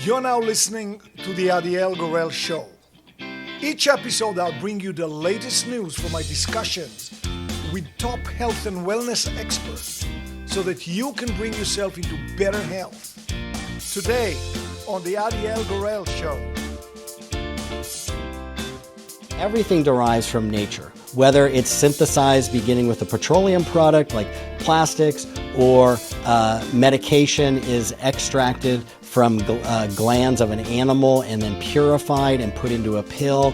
You're now listening to the Adiel Gorel Show. Each episode, I'll bring you the latest news from my discussions with top health and wellness experts so that you can bring yourself into better health. Today, on the Adiel Gorel Show. Everything derives from nature, whether it's synthesized beginning with a petroleum product like plastics or medication is extracted from glands of an animal and then purified and put into a pill.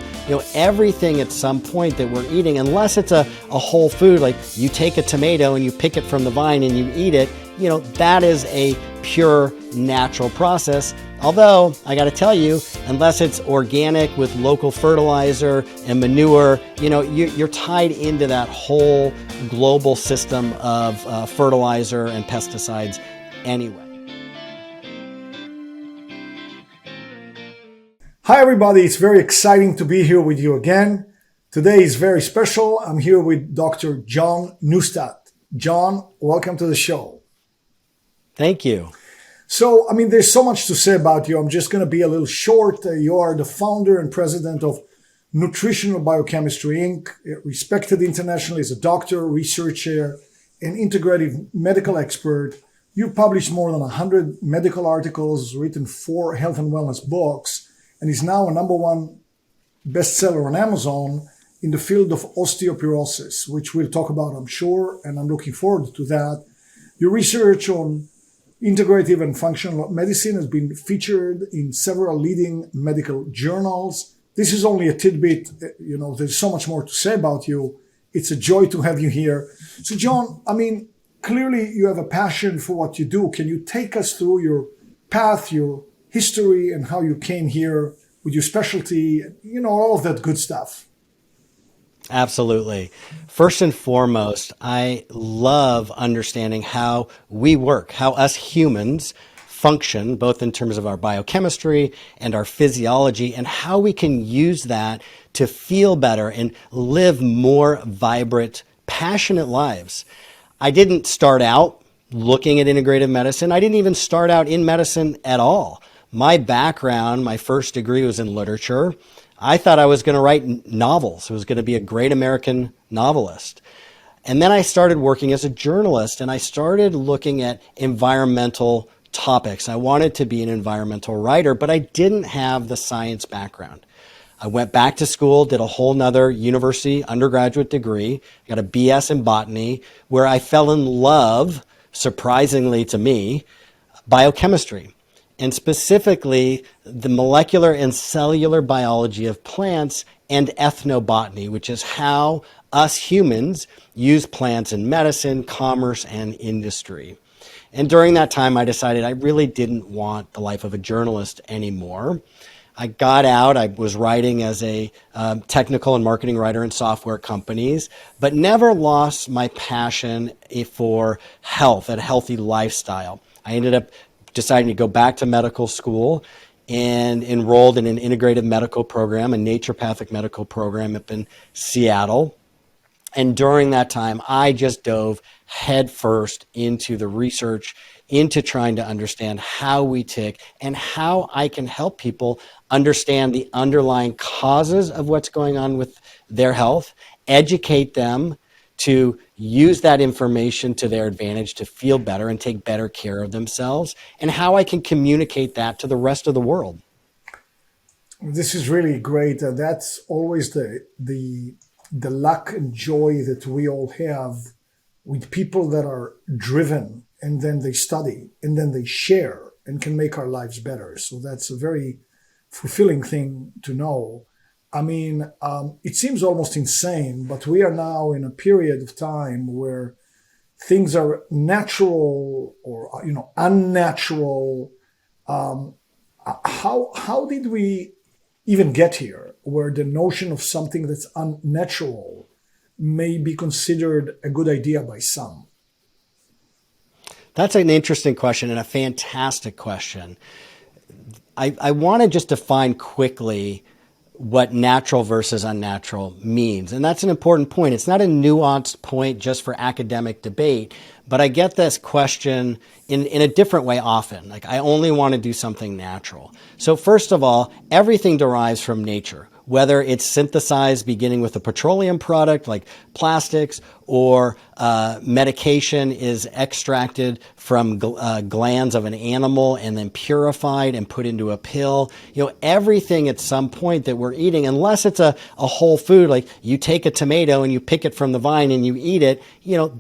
Everything at some point that we're eating, unless it's a whole food, like you take a tomato and you pick it from the vine and you eat it, that is a pure natural process. Although, I got to tell you, unless it's organic with local fertilizer and manure, you're tied into that whole global system of fertilizer and pesticides anyway. Hi everybody, it's very exciting to be here with you again. Today is very special. I'm here with Dr. John Neustadt. John, welcome to the show. Thank you. So, there's so much to say about you. I'm just going to be a little short. You are the founder and president of Nutritional Biochemistry, Inc., respected internationally as a doctor, researcher, and integrative medical expert. You've published more than 100 medical articles, written 4 health and wellness books, and is now a #1 bestseller on Amazon in the field of osteoporosis, which we'll talk about, I'm sure, and I'm looking forward to that. Your research on integrative and functional medicine has been featured in several leading medical journals. This is only a tidbit. There's so much more to say about you. It's a joy to have you here. So, John, clearly you have a passion for what you do. Can you take us through your path, your history, and how you came here with your specialty, all of that good stuff? Absolutely. First and foremost, I love understanding how we work, how us humans function, both in terms of our biochemistry and our physiology, and how we can use that to feel better and live more vibrant, passionate lives. I didn't start out looking at integrative medicine. I didn't even start out in medicine at all. My background, my first degree was in literature. I thought I was going to write novels. I was going to be a great American novelist. And then I started working as a journalist, and I started looking at environmental topics. I wanted to be an environmental writer, but I didn't have the science background. I went back to school, did a whole nother university undergraduate degree, got a BS in botany, where I fell in love, surprisingly to me, biochemistry. And specifically the molecular and cellular biology of plants and ethnobotany, which is how us humans use plants in medicine, commerce, and industry. And during that time, I decided I really didn't want the life of a journalist anymore. I got out. I was writing as a technical and marketing writer in software companies, but never lost my passion for health, a healthy lifestyle. I ended up deciding to go back to medical school and enrolled in an integrative medical program, a naturopathic medical program up in Seattle. And during that time, I just dove headfirst into the research, into trying to understand how we tick and how I can help people understand the underlying causes of what's going on with their health, educate them to use that information to their advantage to feel better and take better care of themselves, and how I can communicate that to the rest of the world. This is really great. That's always the luck and joy that we all have with people that are driven, and then they study, and then they share, and can make our lives better. So that's a very fulfilling thing to know. It seems almost insane, but we are now in a period of time where things are natural or, unnatural. How did we even get here, where the notion of something that's unnatural may be considered a good idea by some? That's an interesting question and a fantastic question. I want to just define quickly what natural versus unnatural means. And that's an important point. It's not a nuanced point just for academic debate, but I get this question in a different way often. Like, I only want to do something natural. So first of all, everything derives from nature, whether it's synthesized beginning with a petroleum product like plastics, or medication is extracted from glands of an animal and then purified and put into a pill. Everything at some point that we're eating, unless it's a whole food, like you take a tomato and you pick it from the vine and you eat it,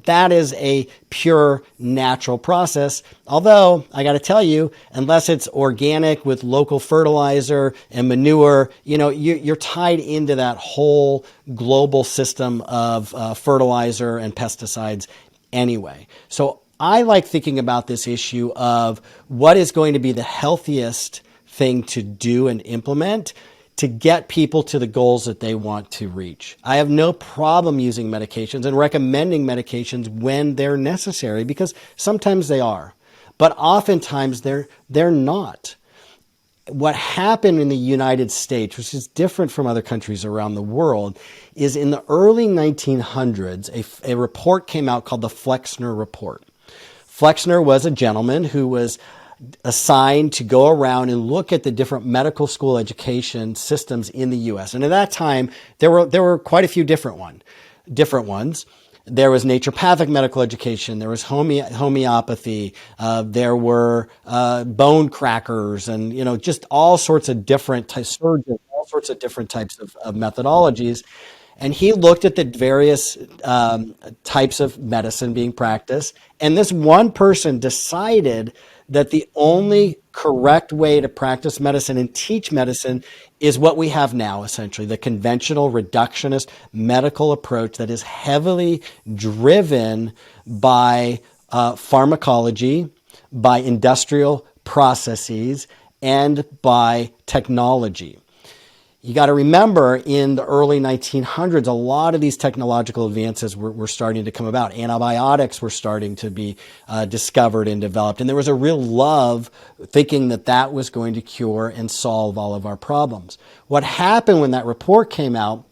that is a pure natural process. Although I got to tell you, unless it's organic with local fertilizer and manure, you're tied into that whole global system of fertilizer and pesticides anyway. So I like thinking about this issue of what is going to be the healthiest thing to do and implement to get people to the goals that they want to reach. I have no problem using medications and recommending medications when they're necessary, because sometimes they are, but oftentimes they're not. What happened in the United States, which is different from other countries around the world, is in the early 1900s, a report came out called the Flexner Report. Flexner was a gentleman who was assigned to go around and look at the different medical school education systems in the U.S. And at that time, there were quite a few different ones. There was naturopathic medical education. There was homeopathy. There were bone crackers, and just all sorts of different surgeons, all sorts of different types of methodologies. And he looked at the various types of medicine being practiced. And this one person decided that the only correct way to practice medicine and teach medicine is what we have now, essentially, the conventional reductionist medical approach that is heavily driven by pharmacology, by industrial processes, and by technology. You got to remember, in the early 1900s, a lot of these technological advances were starting to come about. Antibiotics were starting to be discovered and developed. And there was a real love thinking that that was going to cure and solve all of our problems. What happened when that report came out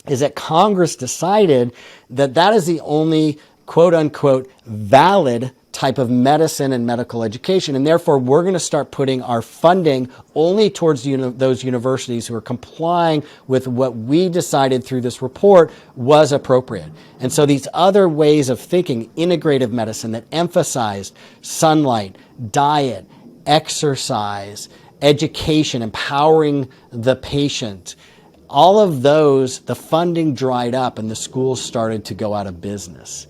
is that Congress decided that that is the only quote unquote valid type of medicine and medical education. And therefore, we're going to start putting our funding only towards those universities who are complying with what we decided through this report was appropriate. And so these other ways of thinking, integrative medicine that emphasized sunlight, diet, exercise, education, empowering the patient, all of those, the funding dried up and the schools started to go out of business.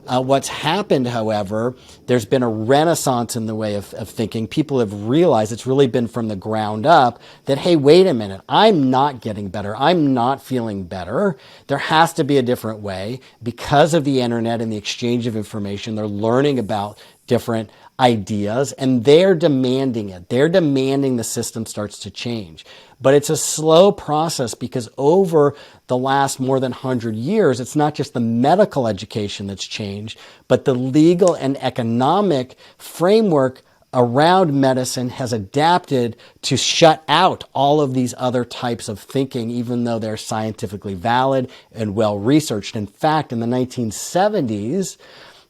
What's happened, however, there's been a renaissance in the way of thinking. People have realized, it's really been from the ground up, that, hey, wait a minute, I'm not getting better. I'm not feeling better. There has to be a different way. Because of the internet and the exchange of information, they're learning about different ideas, and they're demanding it. They're demanding the system starts to change. But it's a slow process, because over the last more than 100 years, it's not just the medical education that's changed, but the legal and economic framework around medicine has adapted to shut out all of these other types of thinking, even though they're scientifically valid and well researched. In fact, in the 1970s,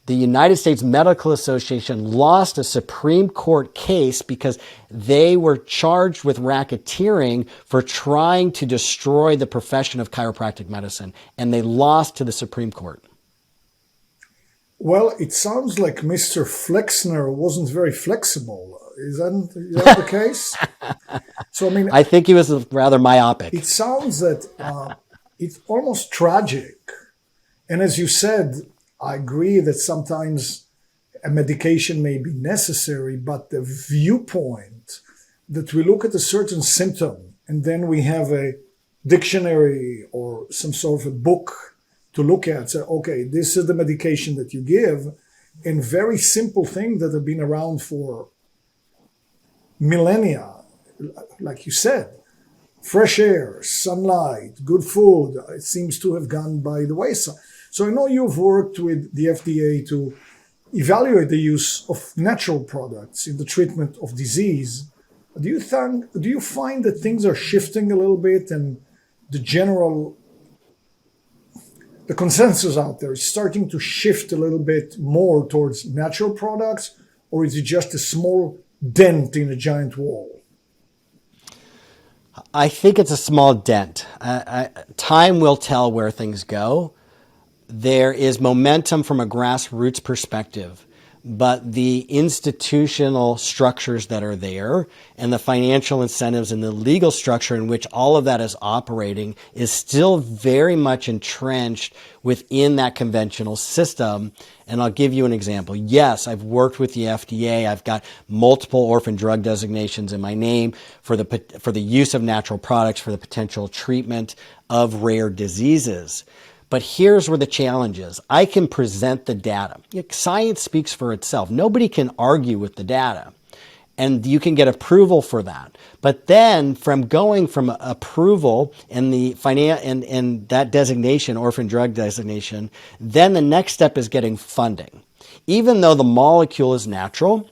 the United States Medical Association lost a Supreme Court case because they were charged with racketeering for trying to destroy the profession of chiropractic medicine, and they lost to the Supreme Court. Well, it sounds like Mr. Flexner wasn't very flexible. Is that the case? So, I think he was rather myopic. It sounds that it's almost tragic. And as you said, I agree that sometimes a medication may be necessary, but the viewpoint that we look at a certain symptom and then we have a dictionary or some sort of a book to look at, say, okay, this is the medication that you give, and very simple things that have been around for millennia, like you said, fresh air, sunlight, good food, it seems to have gone by the wayside. So I know you've worked with the FDA to evaluate the use of natural products in the treatment of disease. Do you find that things are shifting a little bit, and the general the consensus out there is starting to shift a little bit more towards natural products, or is it just a small dent in a giant wall? I think it's a small dent. Time will tell where things go. There is momentum from a grassroots perspective, but the institutional structures that are there and the financial incentives and the legal structure in which all of that is operating is still very much entrenched within that conventional system. And I'll give you an example. Yes, I've worked with the FDA. I've got multiple orphan drug designations in my name for the use of natural products for the potential treatment of rare diseases. But here's where the challenge is. I can present the data. Science speaks for itself. Nobody can argue with the data. And you can get approval for that. But then from going from approval and and that designation, orphan drug designation, then the next step is getting funding. Even though the molecule is natural,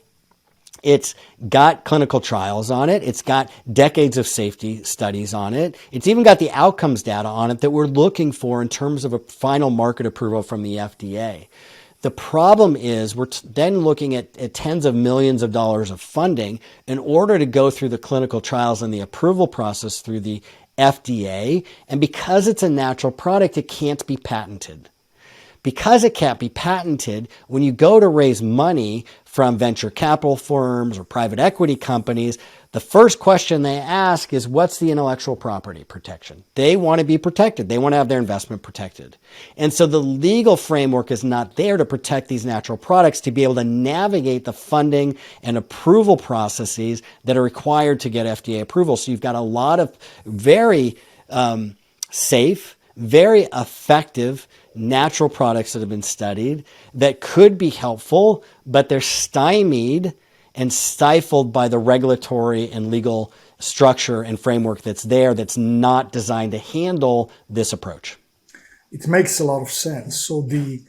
it's got clinical trials on it. It's got decades of safety studies on it. It's even got the outcomes data on it that we're looking for in terms of a final market approval from the FDA. The problem is we're then looking at tens of millions of dollars of funding in order to go through the clinical trials and the approval process through the FDA. And because it's a natural product, it can't be patented. Because it can't be patented, when you go to raise money from venture capital firms or private equity companies, the first question they ask is, what's the intellectual property protection? They want to be protected. They want to have their investment protected. And so the legal framework is not there to protect these natural products to be able to navigate the funding and approval processes that are required to get FDA approval. So you've got a lot of very safe, very effective natural products that have been studied that could be helpful, but they're stymied and stifled by the regulatory and legal structure and framework that's there that's not designed to handle this approach. It makes a lot of sense. So the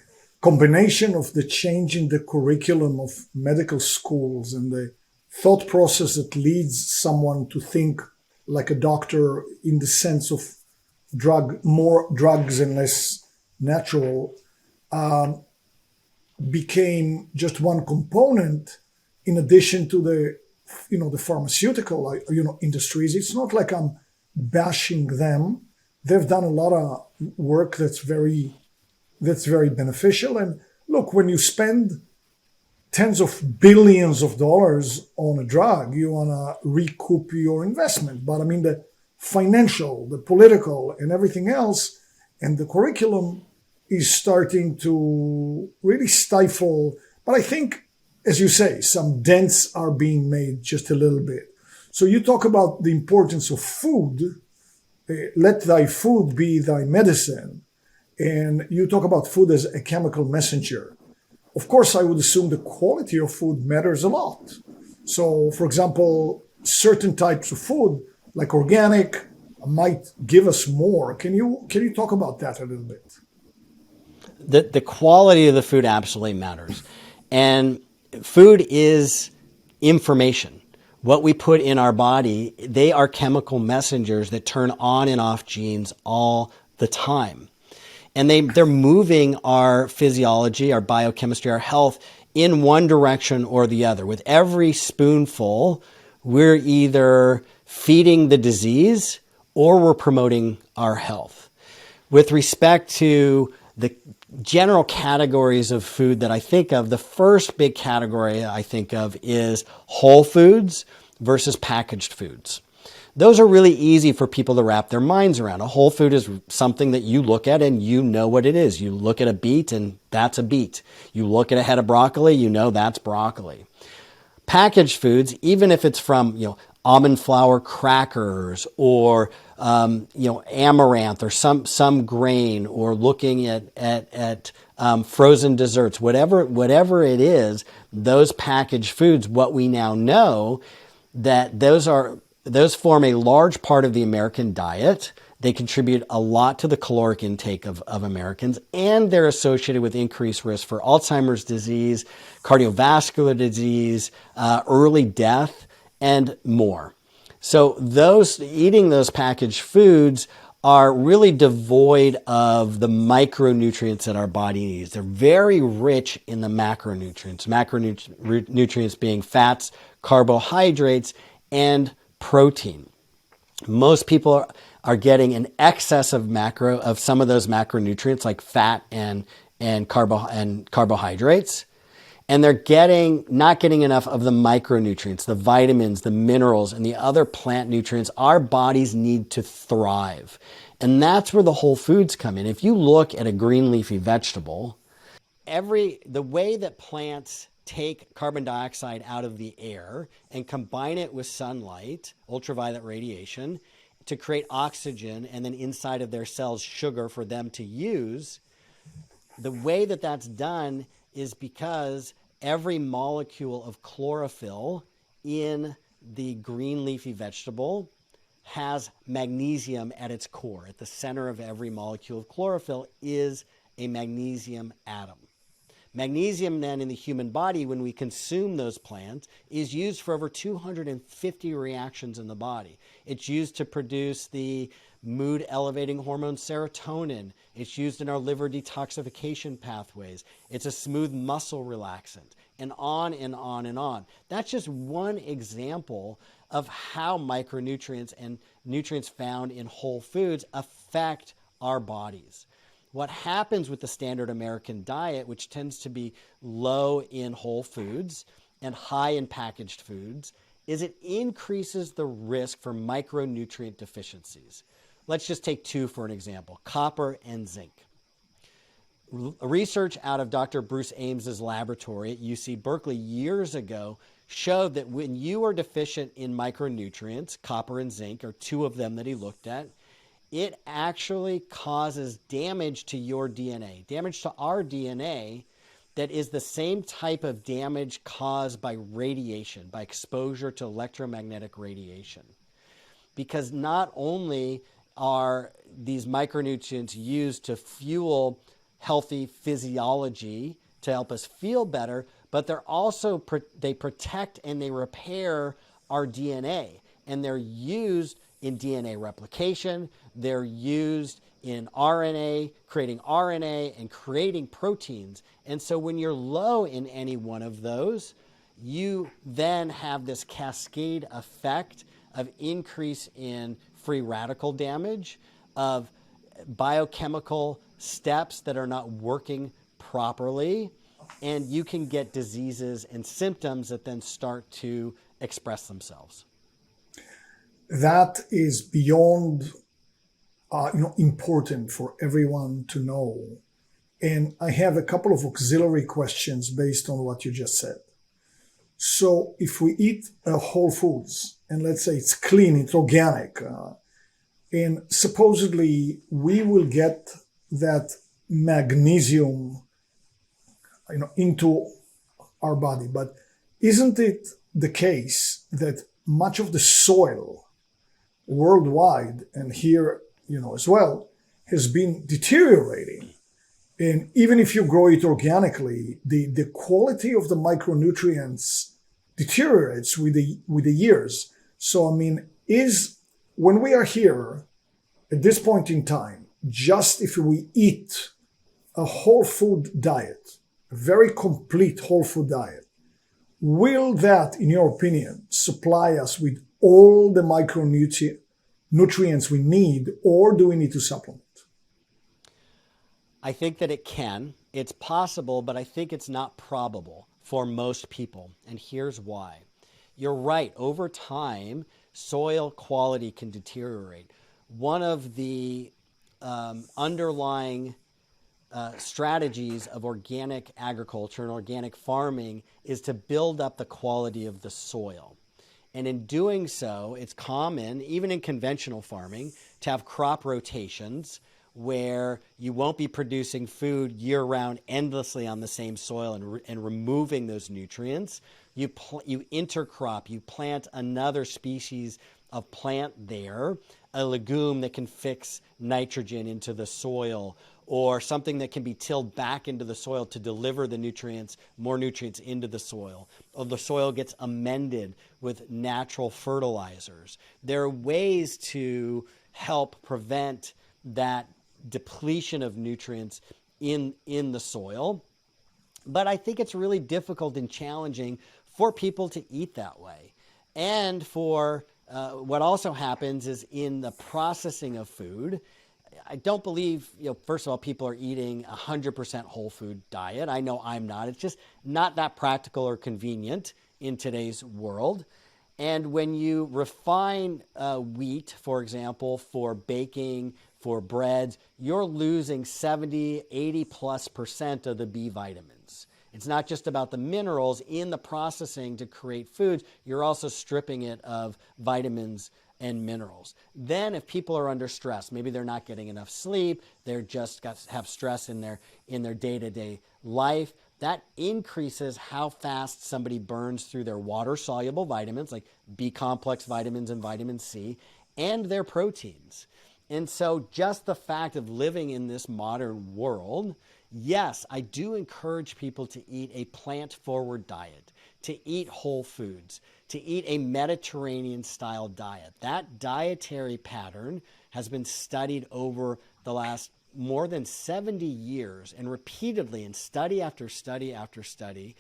combination of the change in the curriculum of medical schools and the thought process that leads someone to think like a doctor in the sense of more drugs and less natural, became just one component in addition to the pharmaceutical industries. It's not like I'm bashing them. They've done a lot of work that's very beneficial. And look, when you spend tens of billions of dollars on a drug, you want to recoup your investment. But I mean, the financial, the political, and everything else, and the curriculum is starting to really stifle. But I think, as you say, some dents are being made just a little bit. So you talk about the importance of food. Let thy food be thy medicine. And you talk about food as a chemical messenger. Of course, I would assume the quality of food matters a lot. So, for example, certain types of food, like organic, might give us more. Can you talk about that a little bit? The quality of the food absolutely matters. And food is information. What we put in our body, they are chemical messengers that turn on and off genes all the time. And they're moving our physiology, our biochemistry, our health in one direction or the other. With every spoonful, we're either feeding the disease or we're promoting our health. With respect to the general categories of food that I think of, the first big category I think of is whole foods versus packaged foods. Those are really easy for people to wrap their minds around. A whole food is something that you look at and you know what it is. You look at a beet and that's a beet. You look at a head of broccoli, you know that's broccoli. Packaged foods, even if it's from almond flour crackers or amaranth or some grain, or looking at frozen desserts, whatever it is, those packaged foods, what we now know that those form a large part of the American diet. They contribute a lot to the caloric intake of Americans, and they're associated with increased risk for Alzheimer's disease, cardiovascular disease, early death, and more. So eating those packaged foods are really devoid of the micronutrients that our body needs. They're very rich in the macronutrients. Macronutrients being fats, carbohydrates, and protein. Most people are getting an excess of some of those macronutrients like fat and carbohydrates. And they're not getting enough of the micronutrients, the vitamins, the minerals, and the other plant nutrients our bodies need to thrive. And that's where the whole foods come in. If you look at a green leafy vegetable, the way that plants take carbon dioxide out of the air and combine it with sunlight, ultraviolet radiation, to create oxygen and then inside of their cells sugar for them to use, the way that that's done is because every molecule of chlorophyll in the green leafy vegetable has magnesium at its core. At the center of every molecule of chlorophyll is a magnesium atom. Magnesium then in the human body, when we consume those plants, is used for over 250 reactions in the body. It's used to produce the mood elevating hormone serotonin. It's used in our liver detoxification pathways. It's a smooth muscle relaxant, and on and on and on. That's just one example of how micronutrients and nutrients found in whole foods affect our bodies. What happens with the standard American diet, which tends to be low in whole foods and high in packaged foods, is it increases the risk for micronutrient deficiencies. Let's just take two for an example, copper and zinc. Research out of Dr. Bruce Ames's laboratory at UC Berkeley years ago showed that when you are deficient in micronutrients, copper and zinc are two of them that he looked at, it actually causes damage to your DNA, damage to our DNA that is the same type of damage caused by radiation, by exposure to electromagnetic radiation. Because not only are these micronutrients used to fuel healthy physiology to help us feel better, but they protect and they repair our DNA, and they're used in DNA replication, they're used in RNA, creating RNA and creating proteins. And so when you're low in any one of those, you then have this cascade effect of increase in free radical damage, of biochemical steps that are not working properly, and you can get diseases and symptoms that then start to express themselves. That is beyond important for everyone to know. And I have a couple of auxiliary questions based on what you just said. So if we eat whole foods, and let's say it's clean, it's organic, and supposedly we will get that magnesium into our body. But isn't it the case that much of the soil worldwide, and here as well, has been deteriorating? And even if you grow it organically, the quality of the micronutrients deteriorates with the years. So when we are here at this point in time, just if we eat a whole food diet, a very complete whole food diet, will that, in your opinion, supply us with all the micronutrients we need, or do we need to supplement? I think that it can. It's possible, but I think it's not probable for most people. And here's why. You're right. Over time, soil quality can deteriorate. One of the underlying strategies of organic agriculture and organic farming is to build up the quality of the soil. And in doing so, it's common, even in conventional farming, to have crop rotations where you won't be producing food year-round endlessly on the same soil and removing those nutrients. You intercrop, you plant another species of plant there, a legume that can fix nitrogen into the soil, or something that can be tilled back into the soil to deliver the nutrients, more nutrients into the soil, or the soil gets amended with natural fertilizers. There are ways to help prevent that depletion of nutrients in the soil. But I think it's really difficult and challenging for people to eat that way. And for what also happens is in the processing of food, I don't believe, first of all, people are eating 100% whole food diet. I know I'm not. It's just not that practical or convenient in today's world. And when you refine wheat, for example, for baking, for breads, you're losing 70, 80+% of the B vitamins. It's not just about the minerals in the processing to create foods. You're also stripping it of vitamins and minerals. Then if people are under stress, maybe they're not getting enough sleep, they're just have stress in their day-to-day life, that increases how fast somebody burns through their water-soluble vitamins like B-complex vitamins and vitamin C and their proteins. And so just the fact of living in this modern world, yes, I do encourage people to eat a plant-forward diet, to eat whole foods, to eat a Mediterranean-style diet. That dietary pattern has been studied over the last more than 70 years and repeatedly in study after study after study.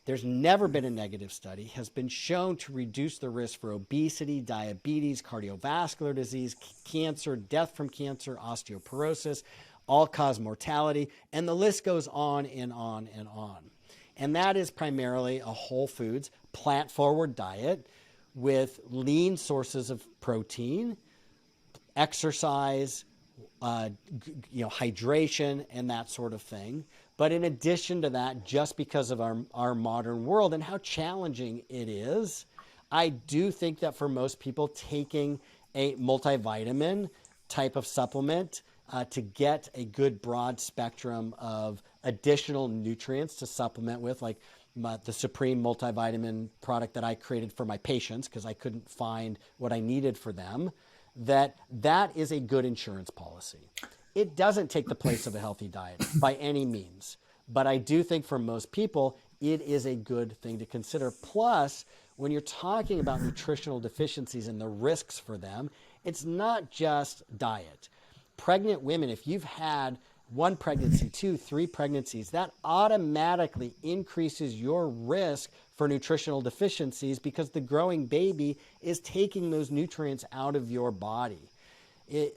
There's never been a negative study, has been shown to reduce the risk for obesity, diabetes, cardiovascular disease, cancer, death from cancer, osteoporosis, all-cause mortality, and the list goes on and on and on. And that is primarily a whole foods, plant-forward diet with lean sources of protein, exercise, hydration, and that sort of thing. But in addition to that, just because of our modern world and how challenging it is, I do think that for most people, taking a multivitamin type of supplement to get a good broad spectrum of additional nutrients to supplement with, like the Supreme multivitamin product that I created for my patients because I couldn't find what I needed for them, that is a good insurance policy. It doesn't take the place of a healthy diet by any means, but I do think for most people, it is a good thing to consider. Plus, when you're talking about nutritional deficiencies and the risks for them, it's not just diet. Pregnant women, if you've had 1 pregnancy, 2, 3 pregnancies, that automatically increases your risk for nutritional deficiencies because the growing baby is taking those nutrients out of your body.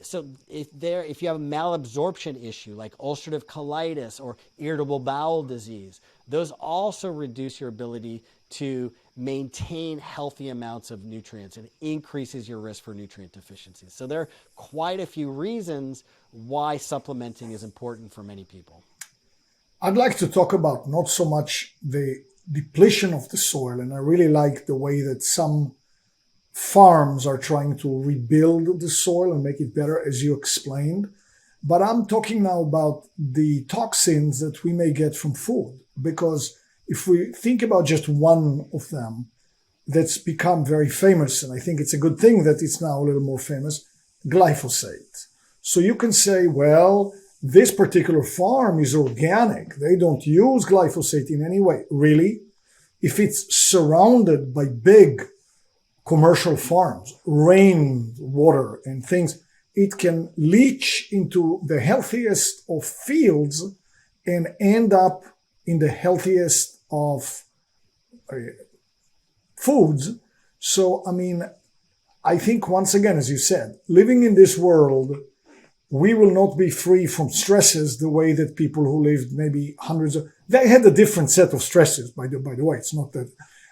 So if you have a malabsorption issue like ulcerative colitis or irritable bowel disease, those also reduce your ability to maintain healthy amounts of nutrients and increases your risk for nutrient deficiencies. So there are quite a few reasons why supplementing is important for many people. I'd like to talk about not so much the depletion of the soil, and I really like the way that some farms are trying to rebuild the soil and make it better, as you explained. But I'm talking now about the toxins that we may get from food, because if we think about just one of them that's become very famous, and I think it's a good thing that it's now a little more famous, glyphosate. So you can say, well, this particular farm is organic. They don't use glyphosate in any way. Really? If it's surrounded by big commercial farms, rainwater and things, it can leach into the healthiest of fields and end up in the healthiest of foods. So, I think once again, as you said, living in this world, we will not be free from stresses the way that people who lived maybe they had a different set of stresses, by the way, it's not that.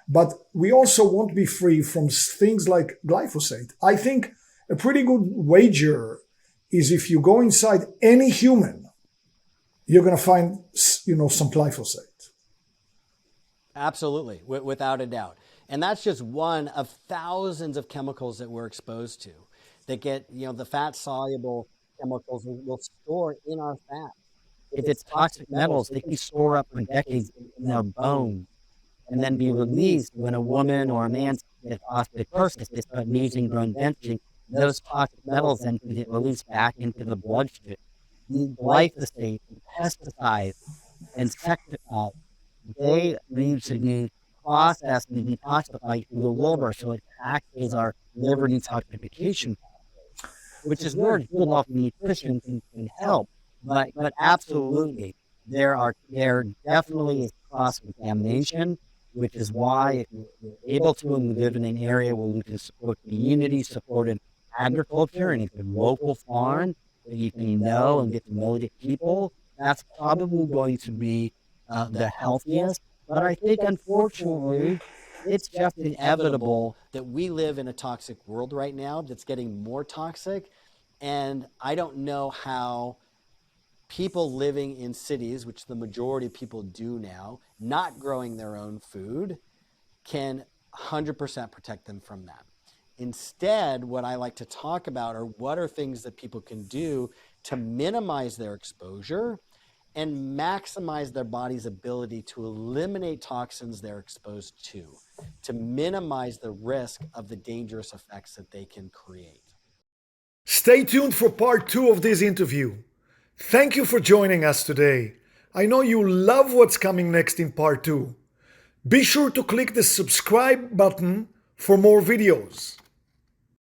But we also won't be free from things like glyphosate. I think a pretty good wager is if you go inside any human, you're going to find, some glyphosate. Absolutely, without a doubt. And that's just one of thousands of chemicals that we're exposed to that get, the fat-soluble chemicals will store in our fat. If it's toxic metals, they can store up for decades in our bones and then be released when a woman or a man gets osteoporosis. They start losing bone density. Those toxic metals then can get released back into the bloodstream. the glyphosate, and pesticides, insecticides, they need to be processed and detoxified through the liver, so it acts as our liver detoxification, which is where good health nutrition can help. But absolutely, there definitely is cross contamination, which is why if you're able to live in an area where we can support community supported agriculture and it's a local farm that you can know and get to know the people, that's probably going to be the healthiest. But I think unfortunately, it's just inevitable. that we live in a toxic world right now that's getting more toxic. And I don't know how people living in cities, which the majority of people do now, not growing their own food, can 100% protect them from that. Instead, what I like to talk about are what are things that people can do to minimize their exposure and maximize their body's ability to eliminate toxins they're exposed to minimize the risk of the dangerous effects that they can create. Stay tuned for part 2 of this interview. Thank you for joining us today. I know you love what's coming next in part 2. Be sure to click the subscribe button for more videos.